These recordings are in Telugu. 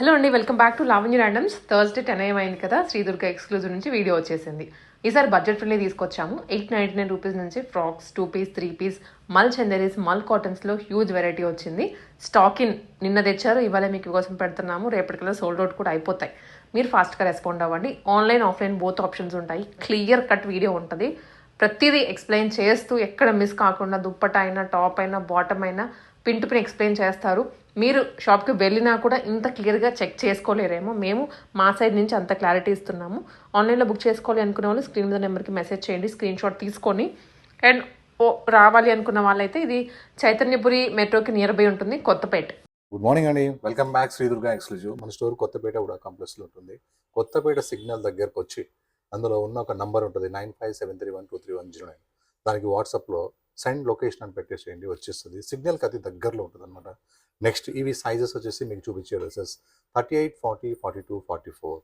హలో అండి, welcome back to Lavanya randoms. Thursday 10 AM అయింది కదా, శ్రీదుర్గ ఎక్స్క్లూజివ్ నుంచి వీడియో వచ్చేసింది. ఈసారి బడ్జెట్ ఫ్రెండ్లీ తీసుకొచ్చాము. 899 రూపీస్ నుంచి ఫ్రాక్స్, 2 పీస్, 3 పీస్, మల్ చందరీస్, మల్ కాటన్స్లో హ్యూజ్ వెరైటీ వచ్చింది. స్టాక్ ఇన్ నిన్న తెచ్చారు, ఇవాళ మీకు కోసం పెడుతున్నాము. రేపటికల్లా సోల్డ్ అవుట్ కూడా అయిపోతాయి. మీరు ఫాస్ట్గా రెస్పాండ్ అవ్వండి. ఆన్లైన్, ఆఫ్లైన్ బోత్ ఆప్షన్స్ ఉంటాయి. క్లియర్ కట్ వీడియో ఉంటుంది. ప్రతిదీ ఎక్స్ప్లెయిన్ చేస్తూ ఎక్కడ మిస్ కాకుండా దుప్పట అయినా, టాప్ అయినా, బాటమ్ అయినా పిన్ టు పిన్ ఎక్స్ప్లెయిన్ చేస్తారు. మీరు షాప్కి వెళ్ళినా కూడా ఇంత క్లియర్గా చెక్ చేసుకోలేరేమో. మేము మా సైడ్ నుంచి అంత క్లారిటీ ఇస్తున్నాము. ఆన్లైన్లో బుక్ చేసుకోవాలి అనుకున్న వాళ్ళు స్క్రీన్ మీద నెంబర్కి మెసేజ్ చేయండి, స్క్రీన్ షాట్ తీసుకొని. అండ్ రావాలి అనుకున్న వాళ్ళైతే ఇది చైతన్యపురి మెట్రోకి నియర్ బై ఉంటుంది, కొత్తపేట. గుడ్ మార్నింగ్ అండి, వెల్కమ్ బ్యాక్ శ్రీదుర్గ ఎక్స్క్లూజివ్. మన స్టోర్ కొత్తపేట కూడా కాంప్లెక్స్లో ఉంటుంది. కొత్తపేట సిగ్నల్ దగ్గరకు వచ్చి అందులో ఉన్న ఒక నంబర్ ఉంటుంది 9573123109. దానికి వాట్సాప్లో సెండ్ లొకేషన్ అని పెట్టేసేయండి, వచ్చేస్తుంది. సిగ్నల్కి అతి దగ్గరలో ఉంటుంది అనమాట. నెక్స్ట్ ఇవి సైజెస్ వచ్చేసి మీకు చూపించే డ్రెస్సెస్ 38, 40, 42, 44,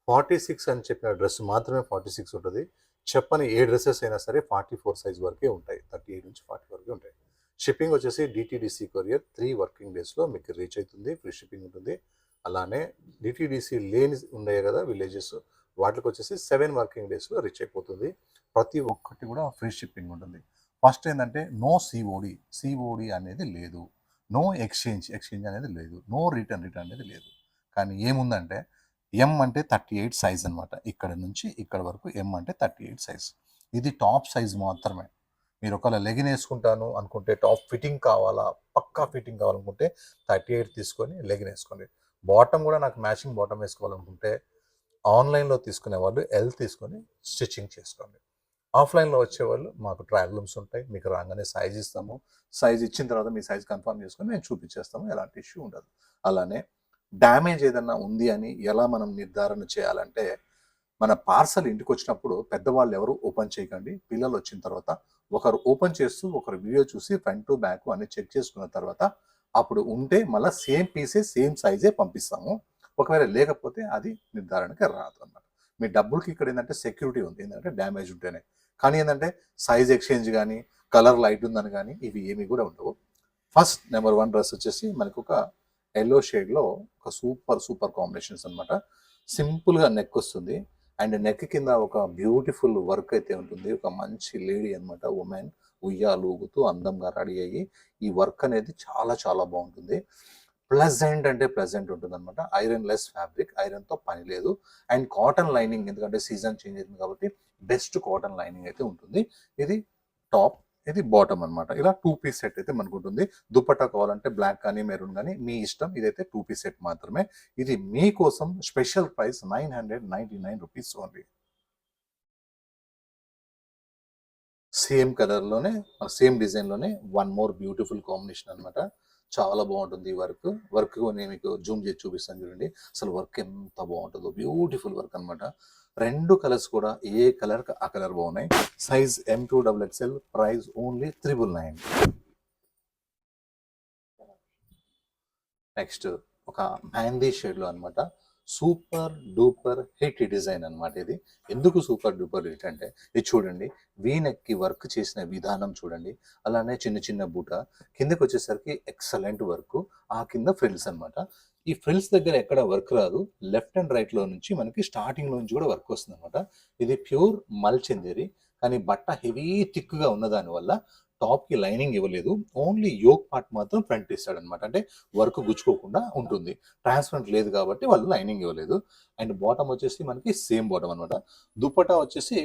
46 అని చెప్పిన డ్రెస్ మాత్రమే 46 ఉంటుంది. చెప్పని ఏ డ్రెస్సెస్ అయినా సరే 44 సైజ్ వరకే ఉంటాయి. 38 నుంచి 40 వరకే ఉంటాయి. షిప్పింగ్ వచ్చేసి డిటీడీసీ కొరియర్ 3 వర్కింగ్ డేస్లో మీకు రీచ్ అవుతుంది. ఫ్రీ షిప్పింగ్ ఉంటుంది. అలానే డిటీడీసీ లేని ఉన్నాయి కదా విలేజెస్, వాటికి వచ్చేసి 7 వర్కింగ్ డేస్లో రీచ్ అయిపోతుంది. ప్రతి ఒక్కటి కూడా ఫ్రీ షిప్పింగ్ ఉంటుంది. ఫస్ట్ ఏంటంటే నో సిఓడి అనేది లేదు, నో ఎక్స్చేంజ్ అనేది లేదు, నో రిటర్న్ అనేది లేదు. కానీ ఏముందంటే ఎం అంటే 38 సైజ్ అనమాట. ఇక్కడ నుంచి ఇక్కడ వరకు ఎం అంటే 38 సైజ్. ఇది టాప్ సైజ్ మాత్రమే. మీరు ఒకవేళ లెగిన్ వేసుకుంటాను అనుకుంటే, టాప్ ఫిట్టింగ్ కావాలా, పక్కా ఫిట్టింగ్ కావాలనుకుంటే 38 తీసుకొని లెగిన్ వేసుకోండి. బాటమ్ కూడా నాకు మ్యాచింగ్ బాటమ్ వేసుకోవాలనుకుంటే ఆన్లైన్లో తీసుకునే వాళ్ళు ఎల్ తీసుకొని స్టిచ్చింగ్ చేసుకోండి. ఆఫ్లైన్లో వచ్చేవాళ్ళు మాకు ట్రయల్ రూమ్స్ ఉంటాయి. మీకు రాగానే సైజ్ ఇస్తాము. సైజ్ ఇచ్చిన తర్వాత మీ సైజ్ కన్ఫర్మ్ చేసుకొని మేము చూపించేస్తాము, ఎలాంటి ఇష్యూ ఉండదు. అలానే డ్యామేజ్ ఏదన్నా ఉంది అని ఎలా మనం నిర్ధారణ చేయాలంటే, మన పార్సల్ ఇంటికి వచ్చినప్పుడు పెద్దవాళ్ళు ఎవరు ఓపెన్ చేయకండి. పిల్లలు వచ్చిన తర్వాత ఒకరు ఓపెన్ చేస్తూ ఒకరు వీడియో చూసి ఫ్రంట్ టు బ్యాక్ అన్ని చెక్ చేసుకున్న తర్వాత అప్పుడు ఉంటే మళ్ళీ సేమ్ పీసే సేమ్ సైజే పంపిస్తాము. ఒకవేళ లేకపోతే అది నిర్ధారణకి రాదు అన్నమాట. మీ డబ్బులకి ఇక్కడ ఏంటంటే సెక్యూరిటీ ఉంది, ఏంటంటే డ్యామేజ్ ఉంటేనే. కానీ ఏంటంటే సైజ్ ఎక్స్చేంజ్ కానీ, కలర్ లైట్ ఉందని కానీ ఇవి ఏమి కూడా ఉండవు. ఫస్ట్ నెంబర్ 1 డ్రెస్ వచ్చేసి మనకు ఒక ఎల్లో షేడ్లో ఒక సూపర్ కాంబినేషన్స్ అనమాట. సింపుల్గా నెక్ వస్తుంది. అండ్ నెక్ కింద ఒక బ్యూటిఫుల్ వర్క్ అయితే ఉంటుంది. ఒక మంచి లేడీ అనమాట, ఉమెన్ ఉయ్యాలు ఊగుతూ అందంగా రెడీ అయ్యి ఈ వర్క్ అనేది చాలా చాలా బాగుంటుంది. ప్లెజెంట్ అంటే ప్లెజెంట్ ఉంటుంది అనమాట. ఐరన్ లెస్ ఫ్యాబ్రిక్, ఐరన్తో పని లేదు. అండ్ కాటన్ లైనింగ్, ఎందుకంటే సీజన్ చేంజ్ అయింది కాబట్టి బెస్ట్ కాటన్ లైనింగ్ అయితే ఉంటుంది. ఇది టాప్, ఇది బాటమ్ అనమాట. ఇలా 2 పీస్ సెట్ అయితే మనకు ఉంటుంది. దుపట్టా కావాలంటే బ్లాక్ కానీ మెరూన్ కానీ మీ ఇష్టం. ఇదైతే 2 పీస్ సెట్ మాత్రమే. ఇది మీకోసం special price 999 rupees only. Same కలర్లోనే సేమ్ డిజైన్లోనే 1 మోర్ బ్యూటిఫుల్ కాంబినేషన్ అనమాట. చాలా బాగుంటుంది ఈ వర్క్ నేను మీకు జూమ్ చేసి చూపిస్తాను చూడండి. అసలు వర్క్ ఎంత బాగుంటుందో, బ్యూటిఫుల్ వర్క్ అనమాట. 2 కలర్స్ కూడా ఏ కలర్ ఆ కలర్ బాగున్నాయి. Size M2XXL, price only 999. Next ఒక మ్యాందీ షేడ్లో అనమాట. సూపర్ డూపర్ హిట్ డిజైన్ అనమాట ఇది. ఎందుకు సూపర్ డూపర్ హిట్ అంటే, ఇది చూడండి, వీనెక్కి వర్క్ చేసిన విధానం చూడండి. అలానే చిన్న చిన్న బూట, కిందకి వచ్చేసరికి ఎక్సలెంట్ వర్క్. ఆ కింద ఫ్రిల్స్ అనమాట. ఈ ఫ్రిల్స్ దగ్గర ఎక్కడ వర్క్ రాదు. లెఫ్ట్ అండ్ రైట్లో నుంచి మనకి స్టార్టింగ్ నుంచి కూడా వర్క్ వస్తుంది అనమాట. ఇది ప్యూర్ మల్ చందేరి, కానీ బట్ట హెవీ థిక్గా ఉన్న దానివల్ల టాప్కి లైనింగ్ ఇవ్వలేదు. ఓన్లీ యోక్ పార్ట్ మాత్రం ఫ్రంట్ ఇస్తాడు అనమాట. అంటే వర్క్ గుచ్చుకోకుండా ఉంటుంది. ట్రాన్స్పరెంట్ లేదు కాబట్టి వాళ్ళు లైనింగ్ ఇవ్వలేదు. అండ్ బాటమ్ వచ్చేసి మనకి సేమ్ బాటమ్ అనమాట. దుపట్టా వచ్చేసి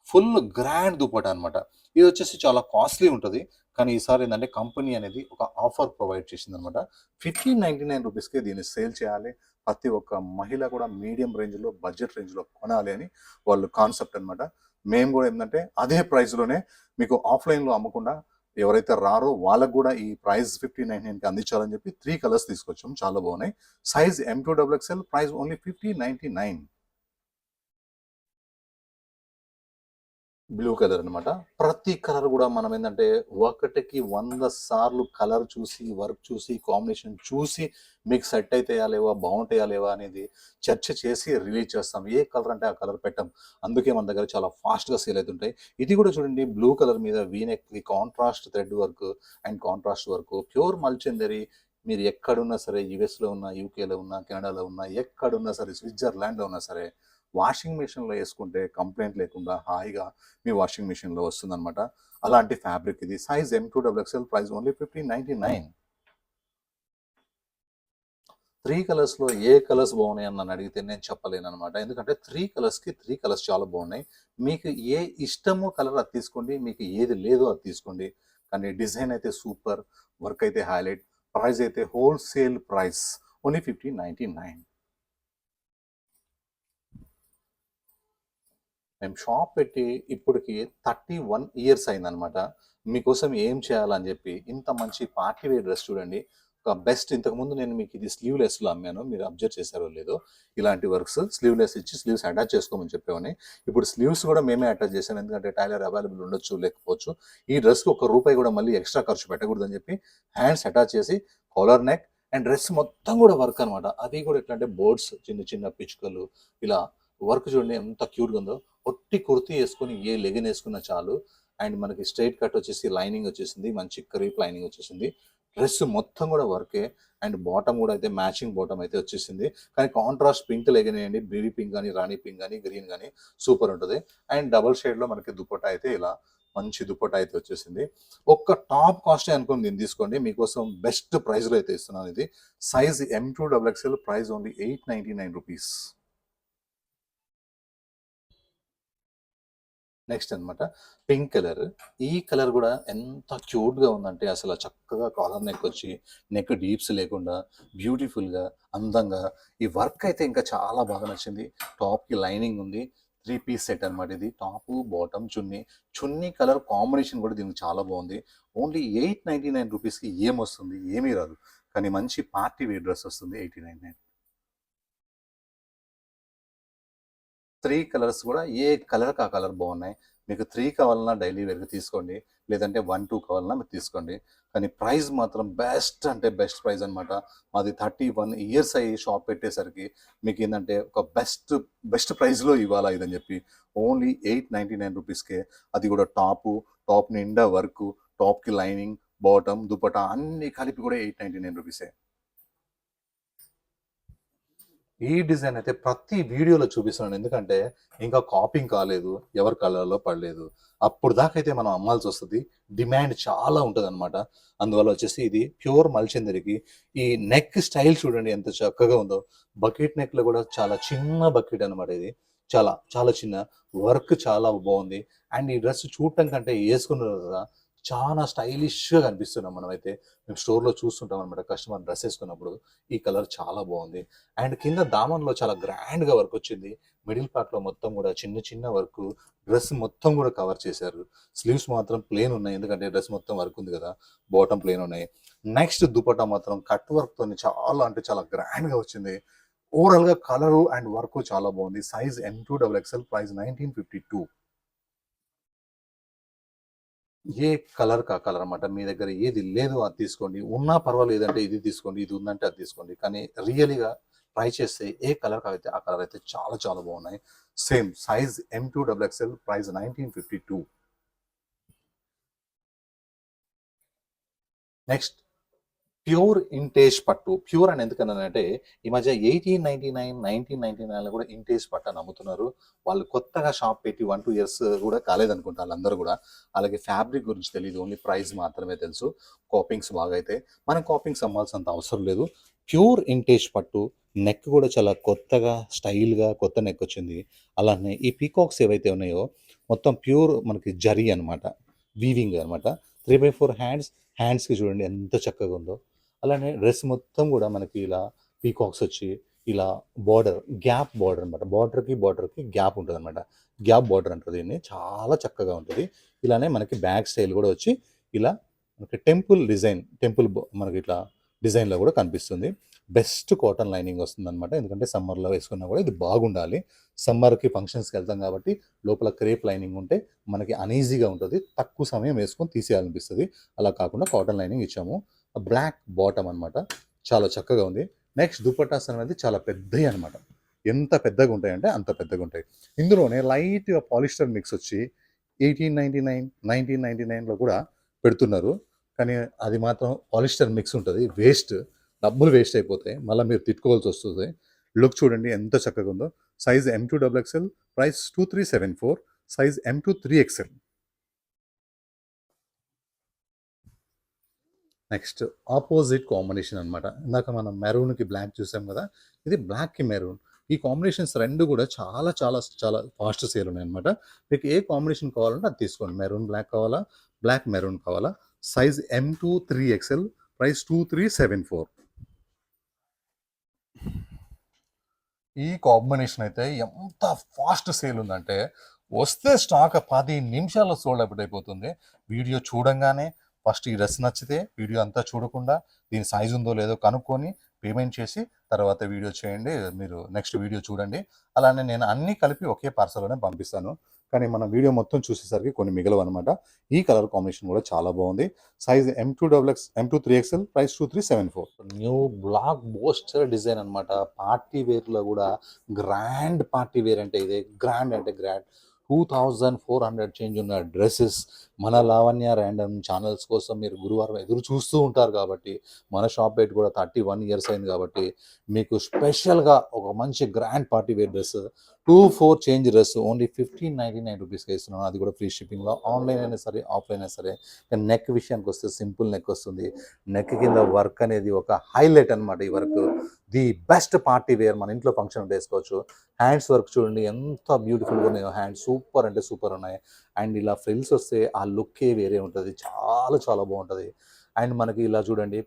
ఫుల్ గ్రాండ్ దుపట్టా అనమాట. ఇది వచ్చేసి చాలా కాస్ట్లీ ఉంటుంది. కానీ ఈసారి ఏంటంటే కంపెనీ అనేది ఒక ఆఫర్ ప్రొవైడ్ చేసింది అనమాట. 1599 రూపీస్కి దీన్ని సేల్ చేయాలి. ప్రతి ఒక్క మహిళ కూడా మీడియం రేంజ్లో, బడ్జెట్ రేంజ్లో కొనాలి అని వాళ్ళు కాన్సెప్ట్ అనమాట. మేము కూడా ఏంటంటే అదే ప్రైస్లోనే మీకు ఆఫ్లైన్లో అమ్మకుండా ఎవరైతే రారో వాళ్ళకు కూడా ఈ ప్రైస్ 1599కి అందించాలని చెప్పి 3 కలర్స్ తీసుకొచ్చాం. చాలా బాగున్నాయి. Size M2XXL, price only 1599. Blue colour అనమాట. ప్రతి కలర్ కూడా మనం ఏంటంటే ఒకటికి 100 సార్లు కలర్ చూసి, వర్క్ చూసి, కాంబినేషన్ చూసి మీకు సెట్ అవుతాయా లేవా, బాగుంటాయా లేవా అనేది చర్చ చేసి రిలీజ్ చేస్తాం. ఏ కలర్ అంటే ఆ కలర్ పెట్టాం. అందుకే మన దగ్గర చాలా ఫాస్ట్గా సేల్ అవుతుంటాయి. ఇది కూడా చూడండి, బ్లూ కలర్ మీద V neck, contrast thread work and contrast work, pure Malchanderi, మీరు ఎక్కడున్నా సరే, యూఎస్లో ఉన్నా, యూకేలో ఉన్నా, కెనడాలో ఉన్నా, ఎక్కడున్నా సరే, స్విట్జర్లాండ్లో ఉన్నా సరే, వాషింగ్ మిషన్లో వేసుకుంటే కంప్లైంట్ లేకుండా హాయిగా మీ వాషింగ్ మిషన్లో వస్తుందన్నమాట. అలాంటి ఫ్యాబ్రిక్ ఇది. Size M2XXL, price only 1599. 3 కలర్స్‌లో ఏ కలర్స్ బాగున్నాయి అని నన్ను అడిగితే నేను చెప్పలేననమాట. ఎందుకంటే 3 కలర్స్‌కి 3 కలర్స్ చాలా బాగున్నాయి. మీకు ఏ ఇష్టమో కలర్ అది తీసుకోండి. మీకు ఏది లేదో అది తీసుకోండి. కానీ డిజైన్ అయితే సూపర్, వర్క్ అయితే హైలైట్, ప్రైస్ అయితే హోల్‌సేల్ ప్రైస్ ఓన్లీ 1599. మేము షాప్ పెట్టి ఇప్పటికి 31 ఇయర్స్ అయిందనమాట. మీకోసం ఏం చేయాలని చెప్పి ఇంత మంచి పార్టీ వేర్ డ్రెస్ చూడండి. ఒక బెస్ట్, ఇంతకుముందు నేను మీకు ఇది స్లీవ్‌లెస్‌లో అమ్మాను. మీరు అబ్జర్వ్ చేశారో లేదో. ఇలాంటి వర్క్స్ స్లీవ్‌లెస్ ఇచ్చి స్లీవ్స్ అటాచ్ చేసుకోమని చెప్పేవాడిని. ఇప్పుడు స్లీవ్స్ కూడా మేమే అటాచ్ చేసాం. ఎందుకంటే టైలర్ అవైలబుల్ ఉండొచ్చు, లేకపోవచ్చు. ఈ డ్రెస్‌కి ఒక్క రూపాయి కూడా మళ్ళీ ఎక్స్ట్రా ఖర్చు పెట్టకూడదని చెప్పి హ్యాండ్స్ అటాచ్ చేసి కాలర్ నెక్ అండ్ డ్రెస్ మొత్తం కూడా వర్క్ అనమాట. అది కూడా ఎట్లా అంటే బర్డ్స్, చిన్న చిన్న పిచ్చుకలు, ఇలా వర్క్ చూడండి ఎంత క్యూట్‌గా ఉందో. ఒట్టి కుర్తీ వేసుకొని ఏ లెగిన్ వేసుకున్నా చాలు. అండ్ మనకి స్ట్రైట్ కట్ వచ్చేసి లైనింగ్ వచ్చేసింది, మంచి క్రేప్ లైనింగ్ వచ్చేసింది. డ్రెస్ మొత్తం కూడా వర్కే. అండ్ బాటమ్ కూడా అయితే మ్యాచింగ్ బాటమ్ అయితే వచ్చేసింది. కానీ కాంట్రాస్ట్ పింక్ లెగిన్ వేయండి, బేబీ పింక్ కానీ, రాణి పింక్ కానీ, గ్రీన్ కానీ సూపర్ ఉంటుంది. అండ్ డబల్ షేడ్లో మనకి దుపట్టా అయితే ఇలా మంచి దుపట్టా అయితే వచ్చేసింది. ఒక్క టాప్ కాస్టే అనుకుని దీన్ని తీసుకోండి. మీకోసం బెస్ట్ ప్రైస్లో అయితే ఇస్తున్నాను. ఇది size M2XXL, price only 899 rupees. Next అనమాట పింక్ కలర్. ఈ కలర్ కూడా ఎంత క్యూట్గా ఉందంటే అసలు చక్కగా కాలర్ నెక్ వచ్చి నెక్ డీప్స్ లేకుండా బ్యూటిఫుల్గా అందంగా ఈ వర్క్ అయితే ఇంకా చాలా బాగా నచ్చింది. టాప్కి లైనింగ్ ఉంది. 3 పీస్ సెట్ అనమాట ఇది. టాపు, బాటమ్, చున్నీ కలర్ కాంబినేషన్ కూడా దీనికి చాలా బాగుంది. ఓన్లీ 899 రూపీస్కి ఏమొస్తుంది, ఏమీ రాదు. కానీ మంచి పార్టీ వేర్ డ్రెస్ వస్తుంది 899. 3 కలర్స్ కూడా ఏ కలర్‌కి ఆ కలర్ బాగున్నాయి. మీకు 3 కావాలన్నా డైలీ వేర్‌కి తీసుకోండి. లేదంటే 1, 2 కావాలన్నా మీరు తీసుకోండి. కానీ ప్రైస్ మాత్రం బెస్ట్ అంటే బెస్ట్ ప్రైస్ అనమాట. మాది 31 ఇయర్స్ అయ్యి షాప్ పెట్టేసరికి మీకేందంటే ఒక బెస్ట్ ప్రైస్‌లో ఇవ్వాలా ఇదని చెప్పి ఓన్లీ 899 రూపీస్‌కే, అది కూడా టాప్ నిండా వర్కు, టాప్‌కి లైనింగ్, బాటమ్, దుపట్టా అన్నీ కలిపి కూడా 899 రూపీసే. ఈ డిజైన్ అయితే ప్రతి వీడియోలో చూపిస్తున్నాను. ఎందుకంటే ఇంకా కాపింగ్ కాలేదు, ఎవరి కలర్‌లో పడలేదు. అప్పుడు దాకా అయితే మనం అమ్మాల్సి వస్తది. డిమాండ్ చాలా ఉంటదనమాట. అందువల్ల వచ్చేసి ఇది ప్యూర్ మల్చందరికి. ఈ నెక్ స్టైల్ చూడండి ఎంత చక్కగా ఉందో. బకెట్ నెక్‌లో కూడా చాలా చిన్న బకెట్ అనమాట ఇది. చాలా, చాలా చిన్న. వర్క్ చాలా బావుంది. అండ్ ఈ డ్రెస్ చూడటం కంటే ఏసుకున్న తర్వాత చాలా స్టైలిష్‌గా కనిపిస్తున్నాం మనమైతే. మేము స్టోర్‌లో చూస్తుంటాం అనమాట. కస్టమర్ డ్రెస్ ఏసుకున్నప్పుడు ఈ కలర్ చాలా బావుంది. అండ్ కింద దామన్‌లో చాలా గ్రాండ్‌గా వర్క్ వచ్చింది. మిడిల్ పార్ట్‌లో మొత్తం కూడా చిన్న చిన్న వర్కు. డ్రెస్ మొత్తం కూడా కవర్ చేశారు. స్లీవ్స్ మాత్రం ప్లెయిన్ ఉన్నాయి. ఎందుకంటే డ్రెస్ మొత్తం వర్క్ ఉంది కదా! బాటమ్ ప్లెయిన్ ఉన్నాయి. నెక్స్ట్ దుపట్టా మాత్రం కట్ వర్క్‌తోని చాలా అంటే చాలా గ్రాండ్‌గా వచ్చింది. ఓవరాల్‌గా కలరు అండ్ వర్క్ చాలా బాగుంది. Size M2XXL, price 1952. ఏ కలర్‌కి ఆ కలర్ అనమాట. మీ దగ్గర ఏది లేదో అది తీసుకోండి. ఉన్నా పర్వాలేదంటే ఇది తీసుకోండి. ఇది ఉందంటే అది తీసుకోండి. కానీ రియల్‌గా ట్రై చేస్తే ఏ కలర్ అయితే ఆ కలర్ అయితే చాలా చాలా బాగున్నాయి. Same size M2XXL, price 1952. Next pure ఇంటేజ్ పట్టు. ప్యూర్ అని ఎందుకన్నానంటే ఈ మధ్య 1899, 1999లో కూడా ఇంటేజ్ పట్టు అని అమ్ముతున్నారు. వాళ్ళు కొత్తగా షాప్ పెట్టి 1, 2 ఇయర్స్ కూడా కాలేదనుకుంటా ఆళ్ళందరూ గూడా. అలాగే ఫ్యాబ్రిక్ గురించి తెలీదు. ఓన్లీ ప్రైస్ మాత్రమే తెలుసు. కాపింగ్స్ బాగా అయితే. మనం కాపింగ్స్ అమ్మాల్సినంత అవసరం లేదు. ప్యూర్ ఇంటేజ్ పట్టు. నెక్ కూడా చాలా కొత్తగా, స్టైల్‌గా కొత్త నెక్ వచ్చింది. అలానే ఈ పీకాక్స్ ఏవైతే ఉన్నాయో మొత్తం ప్యూర్ మనకి జరీ అనమాట. వీవింగ్ అనమాట. 3/4 హ్యాండ్స్‌కి చూడండి ఎంత చక్కగా ఉందో. అలానే డ్రెస్ మొత్తం కూడా మనకి ఇలా పీకాక్స్ వచ్చి ఇలా బార్డర్, గ్యాప్ బార్డర్ అనమాట. బార్డర్‌కి గ్యాప్ ఉంటదనమాట. గ్యాప్ బార్డర్ అంటారు దీన్ని. చాలా చక్కగా ఉంటది. ఇలానే మనకి బ్యాక్ స్టైల్ కూడా వచ్చి ఇలా మనకి టెంపుల్ మనకి ఇట్లా డిజైన్‌లో కూడా కనిపిస్తుంది. బెస్ట్ కాటన్ లైనింగ్ వస్తుందనమాట. ఎందుకంటే సమ్మర్‌లో వేసుకున్నా కూడా ఇది బాగుండాలి. సమ్మర్‌కి ఫంక్షన్స్‌కి వెళ్తాం కాబట్టి లోపల క్రేప్ లైనింగ్ ఉంటే మనకి అనీజీగా ఉంటది. తక్కువ సమయం వేసుకొని తీసేయాలనిపిస్తది. అలా కాకుండా కాటన్ లైనింగ్ ఇచ్చాము. బ్లాక్ బాటమ్ అనమాట. చాలా చక్కగా ఉంది. నెక్స్ట్ దుపట్టాస్ అనేది చాలా పెద్దయి అనమాట. ఎంత పెద్దగా ఉంటాయంటే అంత పెద్దగా ఉంటాయి. ఇందులోనే లైట్‌గా పాలిస్టర్ మిక్స్ వచ్చి 1899, 1999లో కూడా పెడుతున్నారు. కానీ అది మాత్రం పాలిస్టర్ మిక్స్ ఉంటది. వేస్ట్. డబ్బులు వేస్ట్ అయిపోతాయి, మళ్ళీ మీరు తిట్టుకోవాల్సి వస్తుంది. లుక్ చూడండి ఎంత చక్కగా ఉందో. Size M2XXL, price 2374, size M2 3XL. Next opposite combination అనమాట. ఇందాక మనం మెరూన్కి బ్లాక్ చూసాం కదా, ఇది బ్లాక్కి మెరూన్. ఈ కాంబినేషన్స్ రెండు కూడా చాలా చాలా చాలా ఫాస్ట్ సేల్ ఉన్నాయి అనమాట. మీకు ఏ కాంబినేషన్ కావాలంటే అది తీసుకోండి. మెరూన్ బ్లాక్ కావాలా, బ్లాక్ మెరూన్ కావాలా. Size M2 3XL, price 2374. ఈ కాంబినేషన్ అయితే ఎంత ఫాస్ట్ సేల్ ఉందంటే, వస్తే స్టాక్ 10 నిమిషాల్లో సోల్డ్ అవుట్ అయిపోతుంది. వీడియో చూడంగానే ఫస్ట్ ఈ డ్రెస్ నచ్చితే వీడియో అంతా చూడకుండా దీని సైజు ఉందో లేదో కనుక్కొని పేమెంట్ చేసి తర్వాత వీడియో చేయండి. మీరు నెక్స్ట్ వీడియో చూడండి. అలానే నేను అన్నీ కలిపి ఒకే పార్సల్లోనే పంపిస్తాను. కానీ మన వీడియో మొత్తం చూసేసరికి కొన్ని మిగలవు అనమాట. ఈ కలర్ కాంబినేషన్ కూడా చాలా బాగుంది. Size M2 3XL, price 2374. New black బోస్టర్ డిజైన్ అనమాట. పార్టీ వేర్లో కూడా గ్రాండ్ పార్టీ వేర్ అంటే ఇదే, గ్రాండ్ అంటే గ్రాండ్. 2400 చేంజ్ ఉన్న డ్రెస్సెస్ మన లావణ్య ర్యాండమ్ ఛానల్స్ కోసం మీరు గురువారం ఎదురు చూస్తూ ఉంటారు కాబట్టి, మన షాప్ పెట్టి కూడా 31 ఇయర్స్ అయింది కాబట్టి మీకు స్పెషల్గా ఒక మంచి grand party wear dress 24 change dress only 1599 రూపీస్కి ఇస్తున్నాను. అది కూడా ఫ్రీ షిప్పింగ్లో. ఆన్లైన్ అయినా సరే ఆఫ్లైన్ అయినా సరే. నెక్ విషయానికి వస్తే సింపుల్ నెక్ వస్తుంది. నెక్ కింద వర్క్ అనేది ఒక హైలైట్ అనమాట. ఈ work the best party wear, మన ఇంట్లో ఫంక్షన్ వేసుకోవచ్చు. హ్యాండ్స్ వర్క్ చూడండి ఎంత బ్యూటిఫుల్గా ఉన్నాయో. హ్యాండ్స్ సూపర్ అంటే సూపర్ ఉన్నాయి. అండ్ ఇలా ఫ్రిల్స్ వస్తే ఆ లుక్కే వేరే ఉంటుంది, చాలా చాలా బాగుంటుంది. అండ్ మనకి ఇలా చూడండి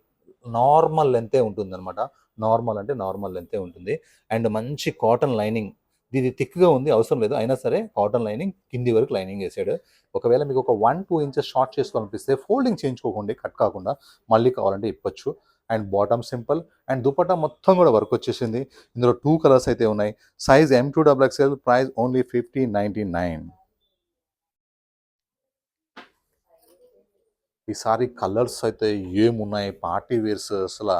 నార్మల్ లెంతే ఉంటుంది అనమాట. నార్మల్ అంటే నార్మల్ లెంతే ఉంటుంది. అండ్ మంచి కాటన్ లైనింగ్, ఇది థిక్గా ఉంది అవసరం లేదు, అయినా సరే కాటన్ లైనింగ్ కింది వరకు లైనింగ్ వేసాడు. ఒకవేళ మీకు ఒక 1-2 ఇంచెస్ షార్ట్ చేసుకోవాలనిపిస్తే ఫోల్డింగ్ చేయించుకోకండి, కట్ కాకుండా మళ్ళీ కావాలంటే ఇప్పచ్చు. And bottom simple and dupatta మొత్తం కూడా వర్క్ వచ్చేసింది. ఇందులో 2 కలర్స్ అయితే ఉన్నాయి. Size M2XXL, price only 1599. ఈసారి కలర్స్ అయితే ఏమున్నాయి పార్టీ వేర్స్, అసలు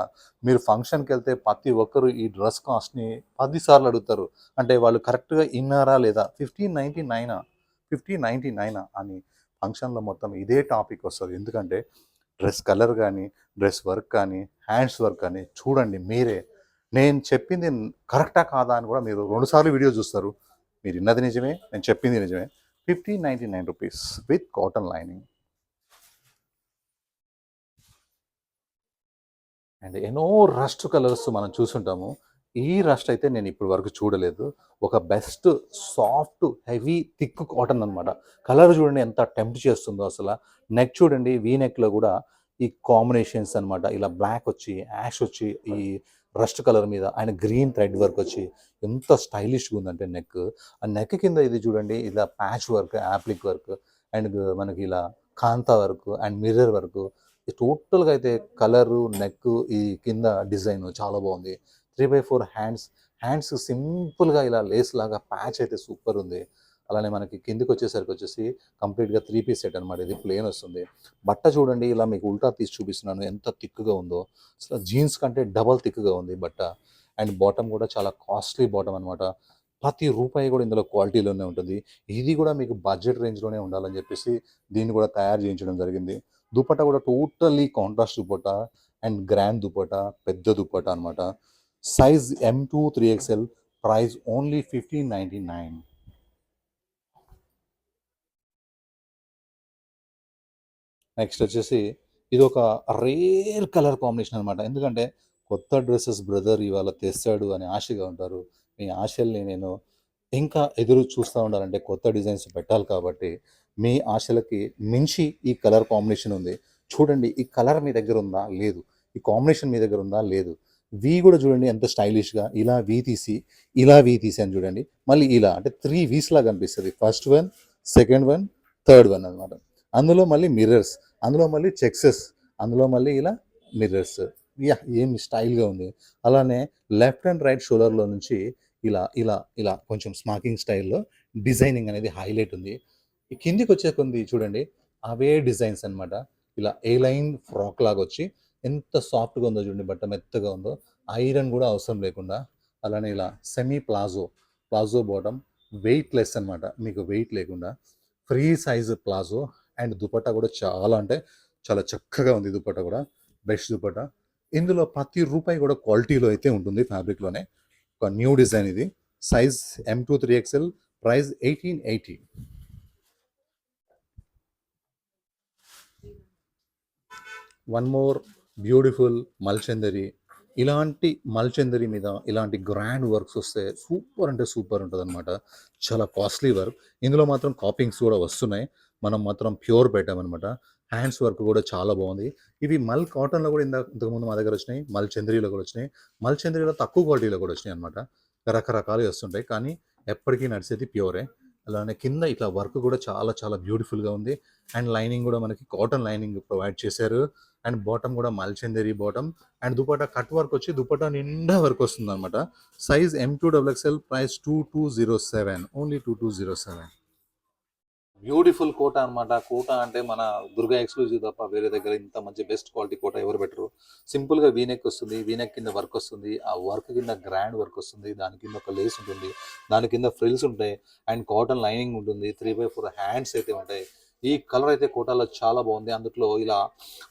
మీరు ఫంక్షన్కి వెళ్తే ప్రతి ఒక్కరు ఈ డ్రెస్ కాస్ట్ని 10 సార్లు అడుగుతారు. అంటే వాళ్ళు కరెక్ట్గా ఇన్నారా లేదా, 1599 అని ఫంక్షన్లో మొత్తం ఇదే టాపిక్ వస్తుంది. ఎందుకంటే డ్రెస్ కలర్ కానీ, డ్రెస్ వర్క్ కానీ, హ్యాండ్స్ వర్క్ కానీ చూడండి మీరే. నేను చెప్పింది కరెక్టా కాదా అని కూడా మీరు 2 సార్లు వీడియో చూస్తారు. మీరు విన్నది నిజమే, నేను చెప్పింది నిజమే. 1599 rupees with cotton lining. And ఎన్నో రస్ట్ కలర్స్ మనం చూసుంటాము. ఈ రస్ట్ అయితే నేను ఇప్పటి వరకు చూడలేదు. ఒక best soft heavy thick cotton అనమాట. కలర్ చూడండి ఎంత టెంప్ట్ చేస్తుందో అసలు. నెక్ చూడండి, వీ నెక్లో కూడా ఈ కాంబినేషన్స్ అనమాట. ఇలా బ్లాక్ వచ్చి, యాష్ వచ్చి, ఈ రస్ట్ కలర్ మీద ఆయన గ్రీన్ థ్రెడ్ వర్క్ వచ్చి ఎంత స్టైలిష్గా ఉందంటే నెక్. ఆ నెక్ కింద ఇది చూడండి ఇలా patch work, appliqué work and మనకి ఇలా కాంతా వర్క్ అండ్ మిర్రర్ వర్క్. టోటల్గా అయితే కలరు, నెక్, ఈ కింద డిజైన్ చాలా బాగుంది. 3/4 హ్యాండ్స్ సింపుల్గా ఇలా లేస్ లాగా ప్యాచ్ అయితే సూపర్ ఉంది. అలానే మనకి కిందికి వచ్చేసి కంప్లీట్గా 3 పీస్ సెట్ అనమాట. ఇది ప్లేన్ వస్తుంది. బట్ట చూడండి ఇలా మీకు ఉల్టా తీసి చూపిస్తున్నాను ఎంత థిక్గా ఉందో. అసలు జీన్స్ కంటే డబల్ థిక్గా ఉంది బట్ట. అండ్ బాటమ్ కూడా చాలా కాస్ట్లీ బాటమ్ అనమాట. ప్రతి రూపాయి కూడా ఇందులో క్వాలిటీలోనే ఉంటుంది. ఇది కూడా మీకు బడ్జెట్ రేంజ్లోనే ఉండాలని చెప్పేసి దీన్ని కూడా తయారు చేయించడం జరిగింది. దుపట్టా కూడా totally contrast dupatta and grand dupatta, పెద్ద దుపట్టా అనమాట. Size M2 3XL, price only 1599. Next వచ్చేసి ఇది ఒక రేర్ కలర్ కాంబినేషన్ అనమాట. ఎందుకంటే కొత్త డ్రెస్సెస్ బ్రదర్ ఇవాళ తెస్తాడు అని ఆశగా ఉంటారు. మీ ఆశల్ని నేను ఇంకా ఎదురు చూస్తూ ఉండాలంటే కొత్త డిజైన్స్ పెట్టాలి కాబట్టి మీ ఆశలకి మించి ఈ కలర్ కాంబినేషన్ ఉంది. చూడండి ఈ కలర్ మీ దగ్గర ఉందా లేదు, ఈ కాంబినేషన్ మీ దగ్గర ఉందా లేదు. వీ కూడా చూడండి ఎంత స్టైలిష్గా ఇలా వీ తీసి అని చూడండి. మళ్ళీ ఇలా అంటే 3 వీస్ లాగా కనిపిస్తుంది. First one, second one, third one అనమాట. అందులో మళ్ళీ మిర్రర్స్, అందులో మళ్ళీ చెక్సెస్, అందులో మళ్ళీ ఇలా మిర్రర్స్. ఏం స్టైల్గా ఉంది. అలానే లెఫ్ట్ అండ్ రైట్ షోల్డర్లో నుంచి ఇలా ఇలా ఇలా కొంచెం స్మాకింగ్ స్టైల్లో డిజైనింగ్ అనేది హైలైట్ ఉంది. ఈ కిందికి వచ్చే కొంది చూడండి అవే డిజైన్స్ అనమాట. ఇలా ఏ లైన్ ఫ్రాక్ లాగా వచ్చి ఎంత సాఫ్ట్గా ఉందో చూడండి, బట్ట మెత్తగా ఉందో. ఐరన్ కూడా అవసరం లేకుండా. అలానే ఇలా semi palazzo bottom, weight less అనమాట, మీకు వెయిట్ లేకుండా free size palazzo. And dupatta కూడా చాలా అంటే చాలా చక్కగా ఉంది. దుపట్టా కూడా బెస్ట్ దుపట్టా. ఇందులో ప్రతి రూపాయి కూడా క్వాలిటీలో అయితే ఉంటుంది, ఫ్యాబ్రిక్లోనే. ఒక న్యూ డిజైన్ ఇది. Size M2 3XL, price 1880. One more beautiful Malchanderi. ఇలాంటి మల్చందరి మీద ఇలాంటి గ్రాండ్ వర్క్స్ వస్తే సూపర్ అంటే సూపర్ ఉంటుంది అనమాట. చాలా కాస్ట్లీ వర్క్. ఇందులో మాత్రం కాపింగ్స్ కూడా వస్తున్నాయి, మనం మాత్రం ప్యూర్ పెట్టామన్నమాట. హ్యాండ్స్ వర్క్ కూడా చాలా బాగుంది. ఇవి మల్ కాటన్లో కూడా ఇంతకుముందు మా దగ్గర వచ్చినాయి, మల్ చంద్రీలో కూడా వచ్చినాయి, మల్ చంద్రీలో తక్కువ క్వాలిటీలో కూడా వచ్చినాయి అనమాట. రకరకాలుగా వస్తుంటాయి, కానీ ఎప్పటికీ నడిచేది ప్యూరే. అలానే కింద ఇట్లా వర్క్ కూడా చాలా చాలా బ్యూటిఫుల్గా ఉంది. అండ్ లైనింగ్ కూడా మనకి కాటన్ లైనింగ్ ప్రొవైడ్ చేశారు. అండ్ బాటమ్ కూడా Malchanderi bottom. And dupatta cut work వచ్చి దుపట్టా నిండా వర్క్ వస్తుంది అనమాట. Size M2XXL, price 2207, only 2207. Beautiful Kota అనమాట. కోట అంటే మన దుర్గా ఎక్స్క్లూజివ్ తప్ప వేరే దగ్గర ఇంత మంచి బెస్ట్ క్వాలిటీ కోట ఎవరు పెట్టరు. సింపుల్గా వీనెక్ వస్తుంది, వీనెక్ కింద వర్క్ వస్తుంది, ఆ వర్క్ కింద గ్రాండ్ వర్క్ వస్తుంది, దాని కింద ఒక లేస్ ఉంటుంది, దాని కింద ఫ్రిల్స్ ఉంటాయి, అండ్ కాటన్ లైనింగ్ ఉంటుంది, 3x4 హ్యాండ్స్ అయితే ఉంటాయి. ఈ కలర్ అయితే కోటాలో చాలా బాగుంది. అందులో ఇలా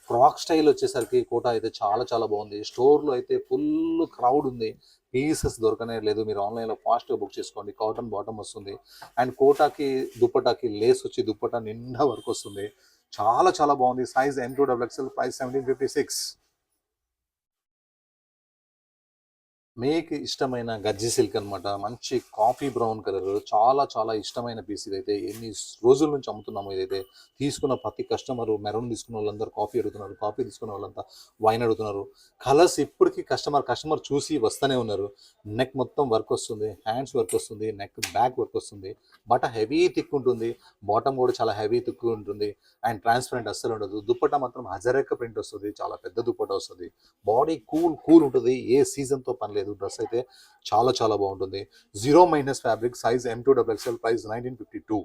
ఫ్రాక్ స్టైల్ వచ్చేసరికి కోట అయితే చాలా చాలా బాగుంది. స్టోర్లో అయితే ఫుల్ క్రౌడ్ ఉంది, పీసెస్ దొరకనే లేదు. మీరు ఆన్లైన్లో ఫాస్ట్గా బుక్ చేసుకోండి. కాటన్ బాటమ్ వస్తుంది, అండ్ కోటాకి దుప్పటాకి లేస్ వచ్చి దుప్పటా నిండా వర్క్ వస్తుంది. చాలా చాలా బాగుంది. Size M2XXL, price 1756. మీకు ఇష్టమైన గజ్జి సిల్క్ అనమాట. మంచి కాఫీ బ్రౌన్ కలర్, చాలా చాలా ఇష్టమైన పీస్ ఇదైతే. ఎన్ని రోజుల నుంచి అమ్ముతున్నాము ఇదైతే. తీసుకున్న ప్రతి కస్టమరు, మెరూన్ తీసుకున్న వాళ్ళందరూ కాఫీ అడుగుతున్నారు, కాఫీ తీసుకున్న వాళ్ళంతా వైన్ అడుగుతున్నారు. కలర్స్ ఇప్పటికీ కస్టమర్ చూసి వస్తూనే ఉన్నారు. నెక్ మొత్తం వర్క్ వస్తుంది, హ్యాండ్స్ వర్క్ వస్తుంది, నెక్ బ్యాక్ వర్క్ వస్తుంది, బట్ట హెవీ థిక్ ఉంటుంది, బాటమ్ కూడా చాలా హెవీ థిక్ ఉంటుంది, అండ్ ట్రాన్స్పరెంట్ అస్సలు ఉండదు. దుప్పట్టా మాత్రం హజరేక ప్రింట్ వస్తుంది, చాలా పెద్ద దుప్పట్టా వస్తుంది. బాడీ కూల్ ఉంటుంది, ఏ సీజన్తో పని లేదు. డ్రెస్ అయితే చాలా చాలా బాగుంటుంది. 0- ఫ్యాబ్రిక్, సైజ్ M2XXL, ప్రైస్ 1952.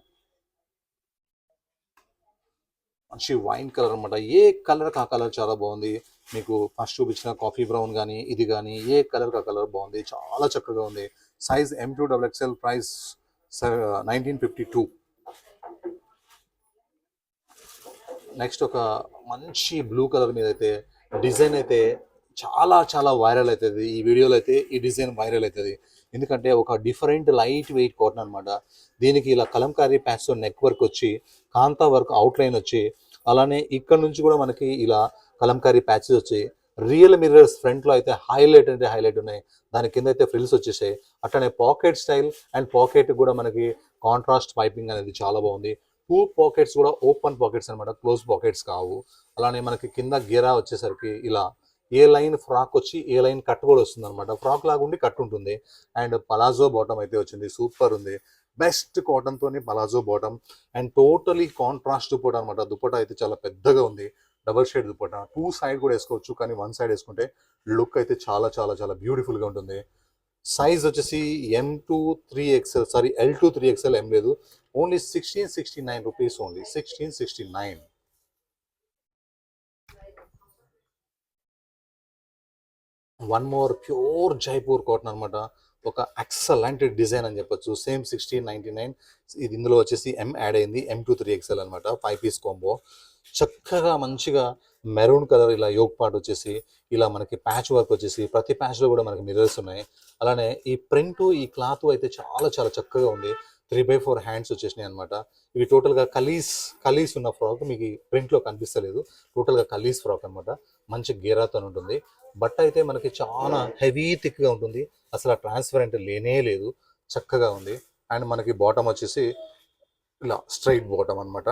మంచి వైన్ కలర్ అనమాట. ఏ కలర్ ఆ కలర్ చాలా బాగుంది. మీకు ఫస్ట్ చూపించిన కాఫీ బ్రౌన్ కానీ ఇది కానీ ఏ కలర్ ఆ కలర్ బాగుంది, చాలా చక్కగా ఉంది. Size M2XXL, price 1952. నెక్స్ట్ ఒక మంచి బ్లూ కలర్ మీద అయితే డిజైన్ అయితే చాలా చాలా వైరల్ అవుతుంది. ఈ వీడియోలో అయితే ఈ డిజైన్ వైరల్ అవుతుంది, ఎందుకంటే ఒక డిఫరెంట్ లైట్ వెయిట్ కాటన్ అనమాట. దీనికి ఇలా కలంకారీ ప్యాచ్తో నెక్ వర్క్ వచ్చి, కాంతా వర్క్ అవుట్లైన్ వచ్చి, అలానే ఇక్కడ నుంచి కూడా మనకి ఇలా కలంకారీ ప్యాచెస్ వచ్చి, రియల్ మిర్రర్స్ ఫ్రంట్లో అయితే హైలైట్ అంటే హైలైట్ ఉన్నాయి, దాని కింద అయితే ఫ్రిల్స్ వచ్చేసాయి. అట్లనే పాకెట్ స్టైల్, అండ్ పాకెట్ కూడా మనకి కాంట్రాస్ట్ పైపింగ్ అనేది చాలా బాగుంది. 2 పాకెట్స్ కూడా ఓపెన్ పాకెట్స్ అనమాట, క్లోజ్ పాకెట్స్ కావు. అలానే మనకి కింద గేరా వచ్చేసరికి ఇలా ఏ లైన్ ఫ్రాక్ వచ్చి ఏ లైన్ కట్ కూడా వస్తుంది అనమాట. ఫ్రాక్ లాగా ఉండి కట్ ఉంటుంది. అండ్ పలాజో బాటమ్ అయితే వచ్చింది, సూపర్ ఉంది. బెస్ట్ కాటన్ తోని palazzo bottom, and totally contrast dupatta అనమాట. దుపట్టా అయితే చాలా పెద్దగా ఉంది, డబల్ షేడ్ దుపట్టా. 2 సైడ్ కూడా వేసుకోవచ్చు, కానీ 1 సైడ్ వేసుకుంటే లుక్ అయితే చాలా చాలా చాలా బ్యూటిఫుల్ గా ఉంటుంది. సైజ్ వచ్చేసి L2 3XL ఏం లేదు, only 1669 rupees, only 1669. One more pure Jaipur cotton అనమాట. ఒక ఎక్సలెంట్ డిజైన్ అని చెప్పొచ్చు. సేమ్ 1699. ఇది ఇందులో వచ్చేసి M యాడ్ అయింది, M2 3XL అనమాట. 5 పీస్ కాంబో. చక్కగా మంచిగా మెరూన్ కలర్ ఇలా యోగ్ పార్ట్ వచ్చేసి, ఇలా మనకి ప్యాచ్ వర్క్ వచ్చేసి, ప్రతి ప్యాచ్లో కూడా మనకి మిర్రర్స్ ఉన్నాయి. అలానే ఈ ప్రింట్, ఈ క్లాత్ అయితే చాలా చాలా చక్కగా ఉంది. 3x4 హ్యాండ్స్ వచ్చేసినాయి అనమాట. ఇవి టోటల్గా కలీస్ ఉన్న ఫ్రాక్, మీకు ప్రింట్లో కనిపిస్తలేదు, టోటల్గా కలీస్ ఫ్రాక్ అనమాట. మంచి గేరాతో ఉంటుంది. బట్ట అయితే మనకి చాలా హెవీ థిక్గా ఉంటుంది, అసలు ట్రాన్స్పరెంట్ లేనే లేదు, చక్కగా ఉంది. అండ్ మనకి బాటమ్ వచ్చేసి ఇలా స్ట్రైట్ బాటమ్ అనమాట,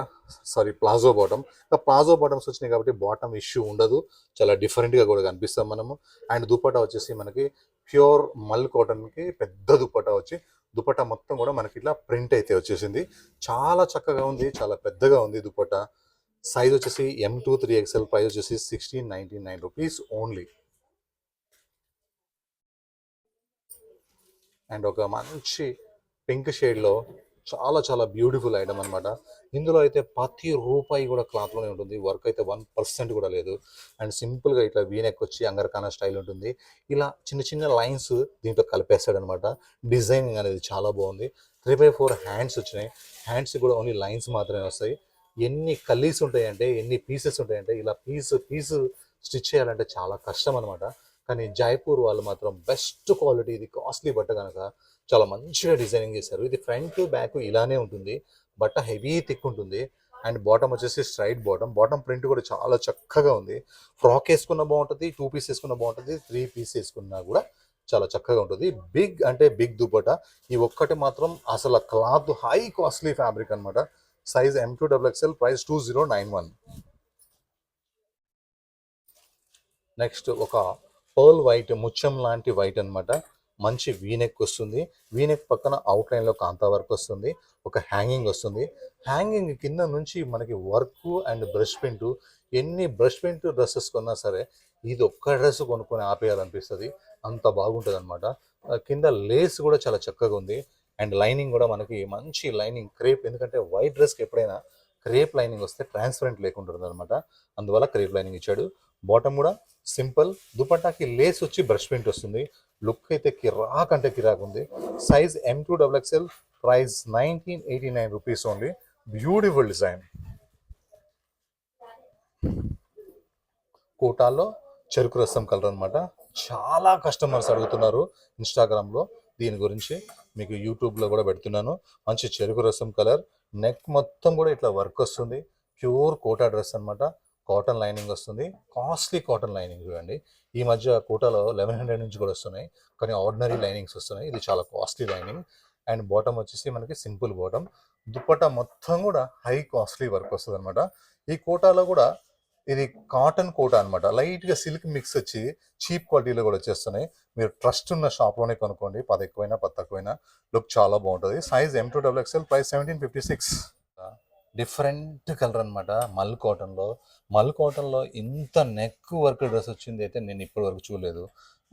sorry palazzo bottom. Palazzo bottoms వచ్చినాయి కాబట్టి బాటమ్ ఇష్యూ ఉండదు, చాలా డిఫరెంట్గా కూడా కనిపిస్తాం మనము. అండ్ దుపట్టా వచ్చేసి మనకి ప్యూర్ మల్ కాటన్కి పెద్ద దుపట్టా వచ్చి, దుపట్టా మొత్తం కూడా మనకి ఇట్లా ప్రింట్ అయితే వచ్చేసింది. చాలా చక్కగా ఉంది, చాలా పెద్దగా ఉంది దుపట్టా. సైజ్ వచ్చేసి M2 3XL, ప్రైస్ వచ్చేసి 1699 రూపీస్ ఓన్లీ. అండ్ ఒక మంచి పింక్ షేడ్లో చాలా చాలా బ్యూటిఫుల్ ఐటమ్ అనమాట. ఇందులో అయితే ప్రతి రూపాయి కూడా క్లాత్లోనే ఉంటుంది, వర్క్ అయితే 1% కూడా లేదు. అండ్ సింపుల్గా ఇట్లా వీనెక్ వచ్చి అంగర్కానా స్టైల్ ఉంటుంది, ఇలా చిన్న చిన్న లైన్స్ దీంట్లో కలిపేస్తాడనమాట. డిజైనింగ్ అనేది చాలా బాగుంది. 3x4 హ్యాండ్స్ వచ్చినాయి, హ్యాండ్స్ కూడా ఓన్లీ లైన్స్ మాత్రమే వస్తాయి. ఎన్ని కలీస్ ఉంటాయంటే, ఎన్ని పీసెస్ ఉంటాయంటే, ఇలా పీస్ స్టిచ్ చేయాలంటే చాలా కష్టం అనమాట. కానీ జైపూర్ వాళ్ళు మాత్రం బెస్ట్ క్వాలిటీ, ఇది కాస్ట్లీ బట్ట కనుక చాలా మంచిగా డిజైనింగ్ చేశారు. ఇది ఫ్రంట్ బ్యాక్ ఇలానే ఉంటుంది, బట్ట హెవీ థిక్ ఉంటుంది. అండ్ బాటమ్ వచ్చేసి స్ట్రైట్ బాటమ్, బాటమ్ ప్రింట్ కూడా చాలా చక్కగా ఉంది. ఫ్రాక్ వేసుకున్న బాగుంటుంది, 2 పీస్ వేసుకున్న బాగుంటుంది, 3 పీస్ వేసుకున్నా కూడా చాలా చక్కగా ఉంటుంది. బిగ్ అంటే బిగ్ దుపట్టా. ఈ ఒక్కటి మాత్రం అసలు క్లాత్ హై కాస్ట్లీ ఫ్యాబ్రిక్ అనమాట. Size M2XXL, price 2091. నెక్స్ట్ ఒక పర్ల్ వైట్, ముత్యం లాంటి వైట్ అనమాట. మంచి వీనెక్ వస్తుంది. వీనెక్ పక్కన అవుట్లైన్లో కాంతా వర్క్ వస్తుంది. ఒక హ్యాంగింగ్ వస్తుంది. హ్యాంగింగ్ కింద నుంచి మనకి వర్క్ అండ్ బ్రష్ పెయింట్, ఎన్ని బ్రష్ పెయింట్ డ్రెస్సెస్ కొన్నా సరే ఇది ఒక్క డ్రెస్ కొనుక్కొని ఆపేయాలనిపిస్తుంది, అంత బాగుంటుంది అనమాట. కింద లేస్ కూడా చాలా చక్కగా ఉంది. అండ్ లైనింగ్ కూడా మనకి మంచి లైనింగ్ క్రేప్, ఎందుకంటే వైట్ డ్రెస్కి ఎప్పుడైనా క్రేప్ లైనింగ్ వస్తే ట్రాన్స్పరెంట్ లేకుంటుంది అనమాట, అందువల్ల క్రేప్ లైనింగ్ ఇచ్చాడు. బాటమ్ కూడా సింపుల్. దుపట్టాకి లేస్ వచ్చి బ్రష్ పెయింట్ వస్తుంది. లుక్ అయితే కిరాక్ అంటే కిరాక్ ఉంది. Size M2XXL, price 1989 rupees only. Beautiful design. కోటాలో చెరుకు రసం కలర్ అనమాట. చాలా కస్టమర్స్ అడుగుతున్నారు ఇన్స్టాగ్రామ్లో దీని గురించి, మీకు యూట్యూబ్లో కూడా పెడుతున్నాను. మంచి చెరుకు రసం కలర్, నెక్ మొత్తం కూడా ఇట్లా వర్క్ వస్తుంది. ప్యూర్ కోటా డ్రెస్ అనమాట. కాటన్ లైనింగ్ వస్తుంది, కాస్ట్లీ కాటన్ లైనింగ్. చూడండి, ఈ మధ్య కోటాలో 1100 నుంచి కూడా వస్తున్నాయి, కానీ ఆర్డినరీ లైనింగ్స్ వస్తున్నాయి. ఇది చాలా కాస్ట్లీ లైనింగ్. అండ్ బాటమ్ వచ్చేసి మనకి సింపుల్ బాటమ్. దుపట్టా మొత్తం కూడా హై కాస్ట్లీ వర్క్ వస్తుంది అనమాట. ఈ కోటాలో కూడా ఇది కాటన్ కోటా అనమాట. లైట్గా సిల్క్ మిక్స్ వచ్చి చీప్ క్వాలిటీలో కూడా వచ్చేస్తున్నాయి. మీరు ట్రస్ట్ ఉన్న షాప్లోనే కొనుక్కోండి, 10 ఎక్కువైనా 10 తక్కువైనా లుక్ చాలా బాగుంటుంది. Size M2XXL, price 1756. Different colour అనమాట. మల్ కాటన్లో, మల్ కాటన్లో ఇంత నెక్ వర్క్ డ్రెస్ వచ్చింది అయితే నేను ఇప్పటి వరకు చూడలేదు.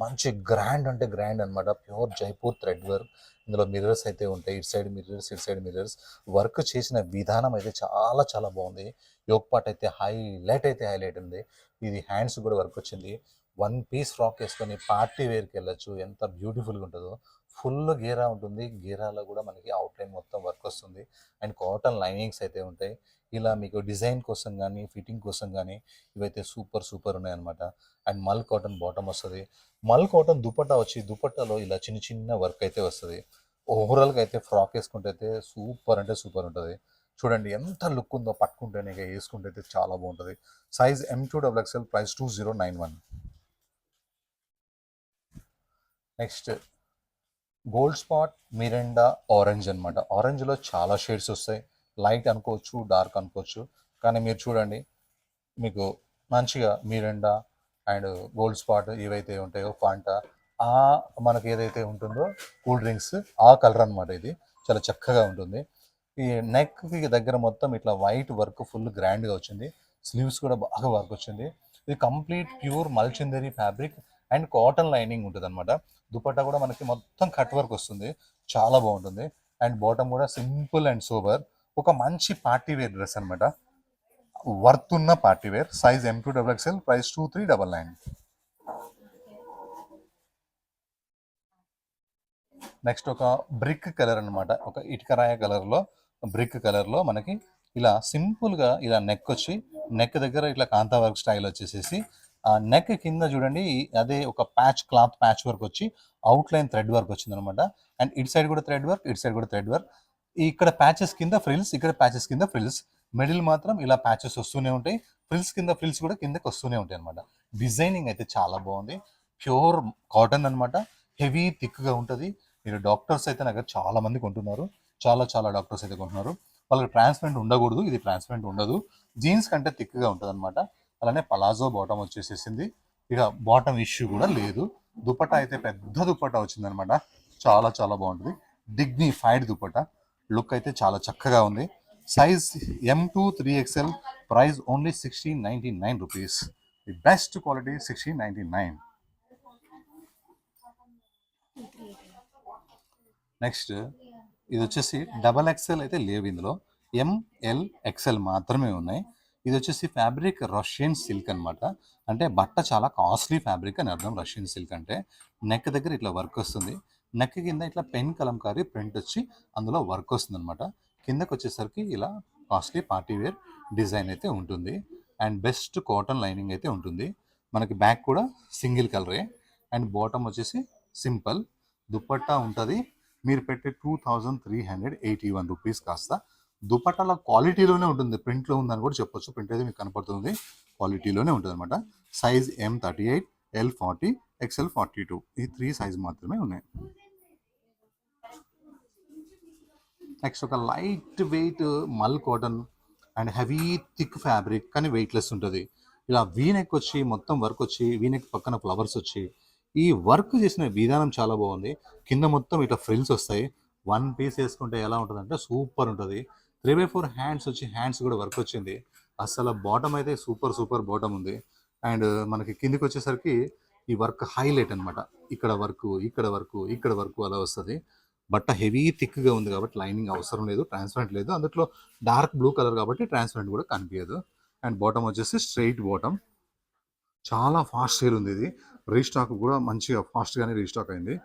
మంచి గ్రాండ్ అంటే గ్రాండ్ అనమాట. Pure Jaipur thread work. ఇందులో మిర్రర్స్ అయితే ఉంటాయి, ఇటు సైడ్ మిర్రర్స్, ఇటు సైడ్ మిర్రర్స్. వర్క్ చేసిన విధానం అయితే చాలా చాలా బాగుంది. యోక్ పార్ట్ అయితే హైలైట్ ఉంది. ఇది హ్యాండ్స్ కూడా వర్క్ వచ్చింది. 1 పీస్ ఫ్రాక్ వేసుకొని పార్టీ వేర్కి వెళ్ళచ్చు, ఎంత బ్యూటిఫుల్గా ఉంటుందో. ఫుల్ గేరా ఉంటుంది, గేరాలో కూడా మనకి అవుట్లైన్ మొత్తం వర్క్ వస్తుంది. అండ్ కాటన్ లైనింగ్స్ అయితే ఉంటాయి. ఇలా మీకు డిజైన్ కోసం కానీ ఫిట్టింగ్ కోసం కానీ ఇవైతే సూపర్ ఉన్నాయన్నమాట. అండ్ మల్ కాటన్ బాటమ్ వస్తుంది. మల్ కాటన్ దుపట్టా వచ్చి దుపట్టాలో ఇలా చిన్న చిన్న వర్క్ అయితే వస్తుంది. ఓవరాల్గా అయితే ఫ్రాక్ వేసుకుంటే అయితే సూపర్ అంటే సూపర్ ఉంటుంది. చూడండి ఎంత లుక్ ఉందో, పట్టుకుంటేనే వేసుకుంటే అయితే చాలా బాగుంటుంది. Size M2XXL, price 2091. Next gold spot Mirinda orange అనమాట. ఆరెంజ్లో చాలా షేడ్స్ వస్తాయి, లైట్ అనుకోవచ్చు, డార్క్ అనుకోవచ్చు. కానీ మీరు చూడండి, మీకు మంచిగా మిరిండా అండ్ గోల్డ్ స్పాట్ ఏవైతే ఉంటాయో, ఫాంటా, ఆ మనకి ఏదైతే ఉంటుందో కూల్ డ్రింక్స్, ఆ కలర్ అనమాట. ఇది చాలా చక్కగా ఉంటుంది. ఈ నెక్కి దగ్గర మొత్తం ఇట్లా వైట్ వర్క్ ఫుల్ గ్రాండ్గా వచ్చింది. స్లీవ్స్ కూడా బాగా వర్క్ వచ్చింది. ఇది complete pure Malchanderi fabric and cotton lining ఉంటుంది అనమాట. దుపట్టా కూడా మనకి మొత్తం కట్ వర్క్ వస్తుంది, చాలా బాగుంటుంది. అండ్ బాటమ్ కూడా సింపుల్ అండ్ సోబర్. ఒక మంచి పార్టీ వేర్ డ్రెస్ అనమాట, వర్త్ ఉన్న party wear. Size M2XXL, price 2399. Next ఒక బ్రిక్ కలర్ అనమాట, ఒక ఇటుకరాయ కలర్లో, బ్రిక్ కలర్లో మనకి ఇలా సింపుల్గా ఇలా నెక్ వచ్చి, నెక్ దగ్గర ఇట్లా కాంతా వర్క్ స్టైల్ వచ్చేసేసి, ఆ నెక్ కింద చూడండి అదే ఒక ప్యాచ్, క్లాత్ ప్యాచ్ వర్క్ వచ్చి అవుట్లైన్ థ్రెడ్ వర్క్ వచ్చింది అనమాట. అండ్ ఇటు సైడ్ కూడా థ్రెడ్ వర్క్, ఇటు సైడ్ కూడా థ్రెడ్ వర్క్. ఇక్కడ ప్యాచెస్ కింద ఫ్రిల్స్, ఇక్కడ ప్యాచెస్ కింద ఫ్రిల్స్, మిడిల్ మాత్రం ఇలా ప్యాచెస్ వస్తూనే ఉంటాయి. ఫ్రిల్స్ కింద ఫ్రిల్స్ కూడా కిందకి వస్తూనే ఉంటాయి అనమాట. డిజైనింగ్ అయితే చాలా బాగుంది. ప్యూర్ కాటన్ అనమాట, హెవీ థిక్గా ఉంటుంది. మీరు డాక్టర్స్ అయితే నాకు చాలా మంది కొంటున్నారు, చాలా డాక్టర్స్ అయితే కొంటున్నారు. వాళ్ళకి ట్రాన్స్పరెంట్ ఉండకూడదు, ఇది ట్రాన్స్పరెంట్ ఉండదు. జీన్స్ కంటే థిక్గా ఉంటుంది అనమాట. అలానే పలాజో బాటమ్ వచ్చేసేసింది. ఇక బాటమ్ ఇష్యూ కూడా లేదు. దుపట్టా అయితే పెద్ద దుపట్టా వచ్చిందనమాట, చాలా బాగుంటుంది. డిగ్నిఫైడ్ దుపట్టా, లుక్ అయితే చాలా చక్కగా ఉంది. Size M2 3XL, price only 1699 rupees. The best quality 1699. Next ఇది వచ్చేసి XXL అయితే లేవు ఇందులో, ML XL మాత్రమే ఉన్నాయి. ఇది వచ్చేసి ఫ్యాబ్రిక్ రష్యన్ సిల్క్ అనమాట. అంటే బట్ట చాలా కాస్ట్లీ ఫ్యాబ్రిక్ అని అర్థం. రష్యన్ సిల్క్ అంటే నెక్ దగ్గర ఇట్లా వర్క్ వస్తుంది, నెక్ కింద ఇట్లా పెన్ కలంకారీ ప్రింట్ వచ్చి అందులో వర్క్ వస్తుంది అనమాట. కిందకి వచ్చేసరికి ఇలా కాస్ట్లీ పార్టీ వేర్ డిజైన్ అయితే ఉంటుంది. అండ్ బెస్ట్ కాటన్ లైనింగ్ అయితే ఉంటుంది. మనకి బ్యాక్ కూడా సింగిల్ కలరే అండ్ బాటమ్ వచ్చేసి సింపుల్. దుపట్టా ఉంటుంది, మీరు పెట్టే 2381 రూపీస్ కాస్త దుపట్టాల క్వాలిటీలోనే ఉంటుంది, ప్రింట్లో ఉందని కూడా చెప్పొచ్చు. ప్రింట్ అయితే మీకు కనపడుతుంది, క్వాలిటీలోనే ఉంటుంది అనమాట. సైజ్ M38, L40, XL42 ఈ 3 సైజ్ మాత్రమే ఉన్నాయి. నెక్స్ట్ ఒక లైట్ వెయిట్ మల్ cotton and heavy thick fabric కానీ వెయిట్లెస్ ఉంటుంది. ఇలా వీనెక్ వచ్చి మొత్తం వర్క్ వచ్చి వీనెక్ పక్కన ఫ్లవర్స్ వచ్చి ఈ వర్క్ చేసిన విధానం చాలా బాగుంది. కింద మొత్తం ఇట్లా ఫ్రిల్స్ వస్తాయి. వన్ పీస్ వేసుకుంటే ఎలా ఉంటుంది అంటే సూపర్ ఉంటుంది. 3/4 హ్యాండ్స్ వచ్చి హ్యాండ్స్ కూడా వర్క్ వచ్చింది. అసలు బాటమ్ అయితే సూపర్ బాటమ్ ఉంది. అండ్ మనకి కిందికి వచ్చేసరికి ఈ వర్క్ హైలైట్ అనమాట. ఇక్కడ వర్క్ అలా వస్తుంది. బట్ట హెవీ థిక్గా ఉంది కాబట్టి లైనింగ్ అవసరం లేదు, ట్రాన్స్పరెంట్ లేదు. అందులో డార్క్ బ్లూ కలర్ కాబట్టి ట్రాన్స్పరెంట్ కూడా కనిపించదు. అండ్ బాటమ్ వచ్చేసి స్ట్రైట్ బాటమ్, చాలా ఫాస్ట్ సేల్ ఉంది. ఇది రీస్టాక్ కూడా మంచిగా ఫాస్ట్గానే రీస్టాక్ అయింది.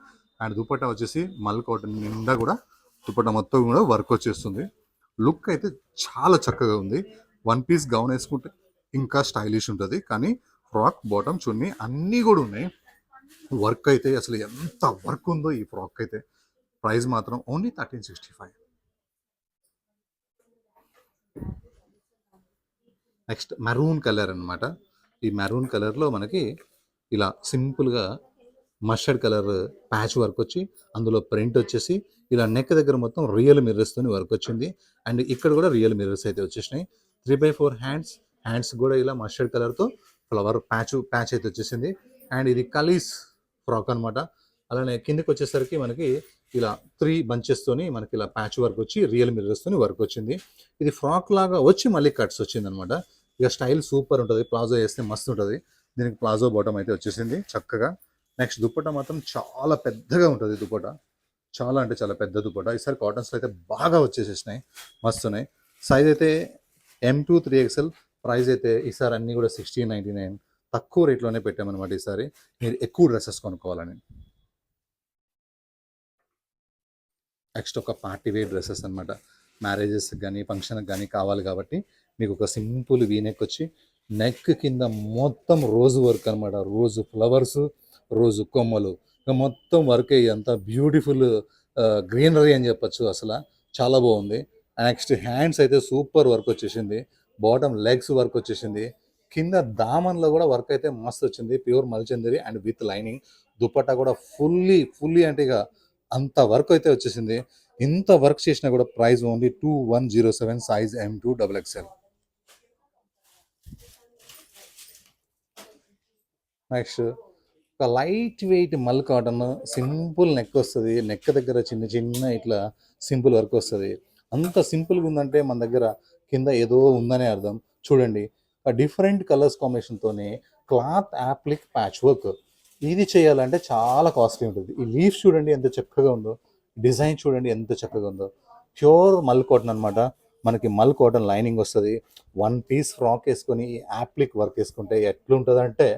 అండ్ దుపట్టా వచ్చేసి మల్ కాటన్ నిండా కూడా దుపట్టా మొత్తం కూడా వర్క్ వచ్చేస్తుంది. లుక్ అయితే చాలా చక్కగా ఉంది. వన్ పీస్ గౌన్ వేసుకుంటే ఇంకా స్టైలిష్ ఉంటుంది. కానీ ఫ్రాక్ బాటమ్ చున్నీ అన్నీ కూడా ఉన్నాయి. వర్క్ అయితే అసలు ఎంత వర్క్ ఉందో ఈ ఫ్రాక్ అయితే. ప్రైస్ మాత్రం ఓన్లీ 1365. నెక్స్ట్ మెరూన్ కలర్ అనమాట. ఈ మెరూన్ కలర్లో మనకి ఇలా సింపుల్గా మస్టర్డ్ కలర్ ప్యాచ్ వర్క్ వచ్చి అందులో ప్రింట్ వచ్చేసి ఇలా నెక్ దగ్గర మొత్తం రియల్ మిర్రర్స్తో వర్క్ వచ్చింది. అండ్ ఇక్కడ కూడా రియల్ మిర్రర్స్ అయితే వచ్చేసినాయి. 3/4 హ్యాండ్స్ కూడా ఇలా మస్టర్డ్ కలర్తో ఫ్లవర్ ప్యాచ్ అయితే వచ్చేసింది. అండ్ ఇది కలీస్ ఫ్రాక్ అనమాట. అలానే కిందకి వచ్చేసరికి మనకి ఇలా 3 బంచెస్తోని మనకి ఇలా ప్యాచ్ వర్క్ వచ్చి రియల్ మిర్రర్స్తోని వర్క్ వచ్చింది. ఇది ఫ్రాక్ లాగా వచ్చి మళ్ళీ కట్స్ వచ్చింది అనమాట. ఇక స్టైల్ సూపర్ ఉంటుంది. ప్లాజో వేస్తే మస్తు ఉంటుంది. దీనికి ప్లాజో బాటమ్ అయితే వచ్చేసింది చక్కగా. నెక్స్ట్ దుపట్టా మాత్రం చాలా పెద్దగా ఉంటుంది. దుపట్టా చాలా అంటే చాలా పెద్ద దుపట్టా. ఈసారి కాటన్స్లో అయితే బాగా వచ్చేసేసినాయి, మస్తున్నాయి. సైజ్ అయితే M2 3XL. ప్రైస్ అయితే ఈసారి అన్నీ కూడా 1699. తక్కువ రేట్లోనే పెట్టామన్నమాట ఈసారి, మీరు ఎక్కువ డ్రెస్సెస్ కొనుక్కోవాలని. నెక్స్ట్ ఒక పార్టీ వేర్ డ్రెస్సెస్ అనమాట. మ్యారేజెస్ కానీ ఫంక్షన్కి కానీ కావాలి కాబట్టి మీకు ఒక సింపుల్ వీనెక్ వచ్చి నెక్ కింద మొత్తం రోజు వర్క్ అనమాట. రోజు ఫ్లవర్స్, రోజు కొమ్మలు, ఇంకా మొత్తం వర్క్ అంత బ్యూటిఫుల్ గ్రీనరీ అని చెప్పచ్చు. అసలు చాలా బాగుంది. నెక్స్ట్ హ్యాండ్స్ అయితే సూపర్ వర్క్ వచ్చేసింది. బాటమ్ లెగ్స్ వర్క్ వచ్చేసింది. కింద దామన్లో కూడా వర్క్ అయితే మస్తు వచ్చింది. Pure Malchanderi and with lining. Dupatta కూడా ఫుల్లీ అంటే ఇక అంత వర్క్ అయితే వచ్చేసింది. ఇంత వర్క్ చేసినా కూడా price only 2107. Size M2 XXL. Next ఒక లైట్ వెయిట్ మల్ కాటన్, సింపుల్ నెక్ వస్తుంది. నెక్ దగ్గర చిన్న ఇట్లా సింపుల్ వర్క్ వస్తుంది. అంత సింపుల్గా ఉందంటే మన దగ్గర కింద ఏదో ఉందనే అర్థం. చూడండి, డిఫరెంట్ కలర్స్ కాంబినేషన్తోనే క్లాత్ యాప్లిక్ ప్యాచ్ వర్క్. ఇది చేయాలంటే చాలా కాస్ట్లీ ఉంటుంది. ఈ లీవ్స్ చూడండి ఎంత చక్కగా ఉందో, డిజైన్ చూడండి ఎంత చక్కగా ఉందో. ప్యూర్ మల్ కాటన్ అనమాట. మనకి మల్ కాటన్ లైనింగ్ వస్తుంది. వన్ పీస్ ఫ్రాక్ వేసుకొని యాప్లిక్ వర్క్ వేసుకుంటే ఎట్లుంటుంది అంటే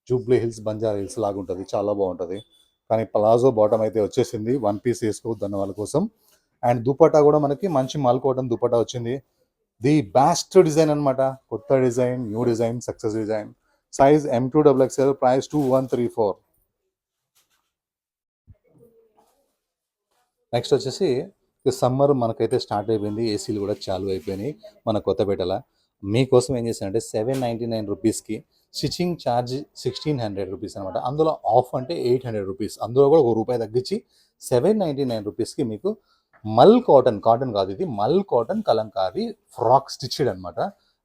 జూబ్లీ హిల్స్, బంజారా హిల్స్ లాగా ఉంటుంది. చాలా బాగుంటుంది. కానీ ప్లాజో బాటమ్ అయితే వచ్చేసింది. వన్ పీస్ వేసుకోవద్దు అన్న వాళ్ళ కోసం. అండ్ దుపట్టా కూడా మనకి మంచి మల్ కాటన్ దుపట్టా వచ్చింది. ది బెస్ట్ డిజైన్ అనమాట. కొత్త design, new design, success design. Size M2 XXL. Price 2134. Next వచ్చేసి సమ్మర్ మనకైతే స్టార్ట్ అయిపోయింది. ఏసీలు కూడా చాలు అయిపోయినాయి మన కొత్తపేటల. మీకోసం ఏం చేశానంటే 799 రూపీస్కి స్టిచ్చింగ్ ఛార్జ్ 1600 రూపీస్ అనమాట. అందులో ఆఫ్ అంటే 800 రూపీస్. అందులో కూడా ₹1 తగ్గించి 799 రూపీస్కి మీకు మల్ కాటన్ కాదు, ఇది మల్ కాటన్ కలంకారీ ఫ్రాక్ స్టిచ్డ్ అనమాట.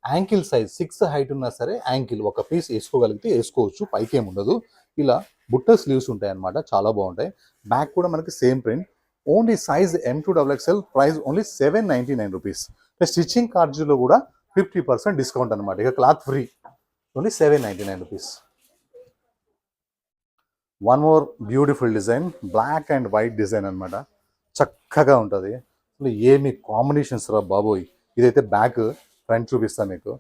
యాంకిల్ సైజ్ 6 హైట్ ఉన్నా సరే యాంకిల్ ఒక పీస్ వేసుకోగలిగితే వేసుకోవచ్చు, పైకి ఏమి ఉండదు. ఇలా బుట్ట స్లీవ్స్ ఉంటాయి అనమాట, చాలా బాగుంటాయి. బ్యాక్ కూడా మనకి same print. Only size M2 XXL. Price only 799 rupees. Stitching ఛార్జ్లో కూడా 50% డిస్కౌంట్ అనమాట. ఇక cloth free. Only 799 rupees. One more beautiful design, black and white design అనమాట. చక్కగా ఉంటుంది. అసలు ఏమి కాంబినేషన్స్ రా బాబోయ్. ఇదైతే బ్యాక్, ఫ్రంట్ చూపిస్తాను మీకు.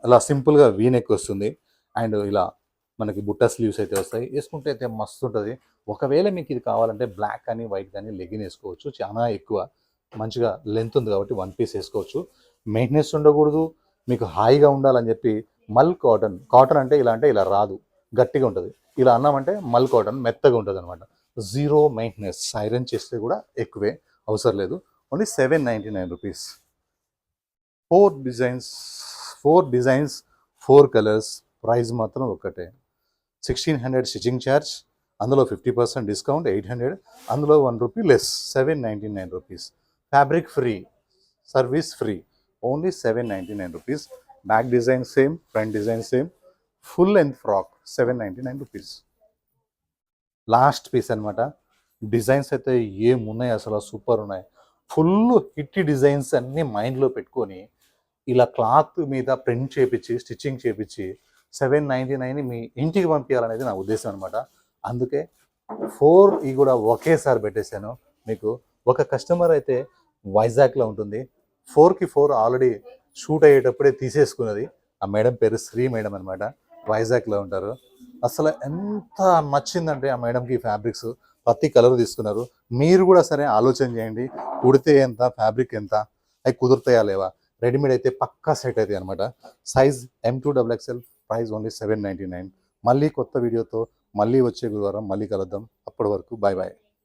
ఇలా సింపుల్గా వీనెక్ వస్తుంది. అండ్ ఇలా మనకి బుట్ట స్లీవ్స్ అయితే వస్తాయి. వేసుకుంటే అయితే మస్తు ఉంటుంది. ఒకవేళ మీకు ఇది కావాలంటే బ్లాక్ కానీ వైట్ కానీ లెగిన్ వేసుకోవచ్చు. చాలా ఎక్కువ మంచిగా లెంత్ ఉంది కాబట్టి వన్ పీస్ వేసుకోవచ్చు. మెయింటెనెన్స్ ఉండకూడదు, మీకు హాయిగా ఉండాలని చెప్పి మల్ కాటన్. కాటన్ అంటే ఇలా రాదు, గట్టిగా ఉంటుంది. ఇలా అన్నామంటే మల్ కాటన్, మెత్తగా ఉంటుంది అనమాట. జీరో మెయింటెనెన్స్, ఐరన్ చేస్తే కూడా ఎక్కువే అవసరం లేదు. Only 799 rupees. 4 designs 4 colours, price మాత్రం ఒకటే. 1600 స్టిచ్చింగ్ ఛార్జ్, అందులో 50% డిస్కౌంట్ 800, అందులో 1 rupee less 799 rupees. Fabric free, service free, only 799 rupees. Back design same, front design same, full length frock 799 rupees. Last piece అనమాట. డిజైన్స్ అయితే ఏమున్నాయి అసలు, సూపర్ ఉన్నాయి. ఫుల్ హిట్ డిజైన్స్ అన్నీ మైండ్లో పెట్టుకొని ఇలా క్లాత్ మీద ప్రింట్ చేపించి స్టిచ్చింగ్ చేపించి 799 మీ ఇంటికి పంపించాలనేది నా ఉద్దేశం అనమాట. అందుకే 4 ఇవి కూడా ఒకేసారి పెట్టేశాను మీకు. ఒక కస్టమర్ అయితే వైజాగ్లో ఉంటుంది, 4కి 4 ఆల్రెడీ షూట్ అయ్యేటప్పుడే తీసేసుకున్నది. ఆ మేడం పేరు శ్రీ మేడం అనమాట, వైజాగ్లో ఉంటారు. అసలు ఎంత నచ్చిందంటే ఆ మేడంకి ఫ్యాబ్రిక్స్, ప్రతి కలర్ తీసుకున్నారు. మీరు కూడా సరే ఆలోచన చేయండి, కుడితే ఎంత, ఫ్యాబ్రిక్ ఎంత, అవి కుదురుతాయా లేవా. రెడీమేడ్ అయితే పక్కా సెట్ అవుతాయి అనమాట. Size M2XXL, price only 799. మళ్ళీ కొత్త వీడియోతో మళ్ళీ వచ్చే గురువారం మళ్ళీ కలుద్దాం. అప్పటి వరకు బాయ్ బాయ్.